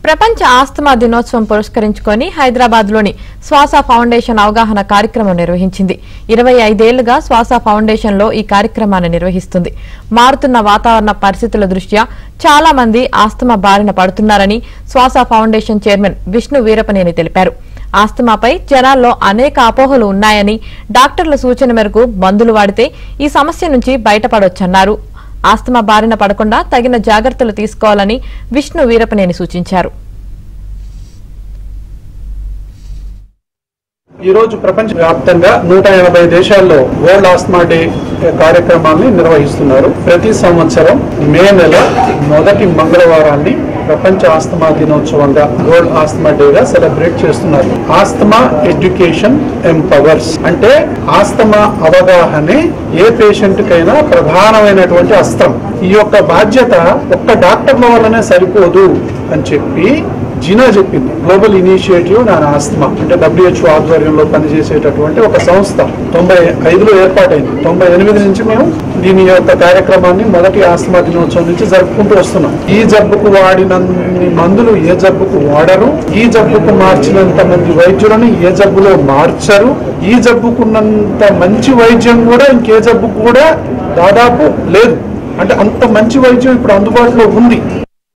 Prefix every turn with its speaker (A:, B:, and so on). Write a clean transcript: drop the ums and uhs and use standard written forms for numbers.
A: ప్రపంచ ఆస్తమా దినోత్సవం పురస్కరించుకొని హైదరాబాద్లోని శ్వాస ఫౌండేషన్ అవగాహన కార్యక్రమం నిర్వహించింది. 25 ఏళ్లుగా శ్వాస ఫౌండేషన్లో ఈ కార్యక్రమాన్ని నిర్వహిస్తుంది. మారుతున్న వాతావరణ పరిస్థితుల దృష్ట్యా చాలా మంది ఆస్తమా బారిన పడుతున్నారని శ్వాస ఫౌండేషన్ చైర్మన్ విష్ణు వీరపనేని తెలిపారు. ఆస్తమాపై జనాల్లో అనేక అపోహలు ఉన్నాయని, డాక్టర్ల సూచన మేరకు మందులు వాడితే ఈ సమస్య నుంచి బయటపడొచ్చన్నారు. ఆస్తమా బారిన పడకుండా తగిన జాగ్రత్తలు తీసుకోవాలని విష్ణు వీరపనేని సూచించారు.
B: ఈ రోజు ప్రపంచ వ్యాప్తంగా 180 దేశాల్లో వరల్డ్ ఆస్తమా డే కార్యక్రమాన్ని నిర్వహిస్తున్నారు. ప్రతి సంవత్సరం మే నెల మొదటి మంగళవారాన్ని ప్రపంచ ఆస్తమా దినోత్సవంగా వరల్డ్ ఆస్తమా డేగా సెలబ్రేట్ చేస్తున్నారు. ఆస్తమా ఎడ్యుకేషన్ ఎంపవర్స్ అంటే ఆస్తమా అవగాహనే ఏ పేషెంట్ కైనా ప్రధానమైనటువంటి అస్త్రం. ఈ యొక్క బాధ్యత ఒక్క డాక్టర్ల వల్లనే సరిపోదు అని చెప్పి జినా చెప్పింది. గ్లోబల్ ఇనిషియేటివ్ ఆన్ ఆస్తమా అంటే WHO ఆధ్వర్యంలో పనిచేసేటటువంటి ఒక సంస్థ 95లో ఏర్పాటైంది. 98 నుంచి మేము దీని యొక్క కార్యక్రమాన్ని మొదటి ఆస్తమా దినోత్సవం నుంచి జరుపుకుంటూ వస్తున్నాం. ఈ జబ్బుకు వాడినన్ని మందులు ఏ జబ్బుకు వాడరు, ఈ జబ్బుకు మార్చినంత మంది వైద్యులను ఏ జబ్బులో మార్చరు, ఈ జబ్బుకున్నంత మంచి వైద్యం కూడా ఇంకే జబ్బుకు కూడా దాదాపు లేదు. అంటే అంత మంచి వైద్యం ఇప్పుడు అందుబాటులో ఉంది.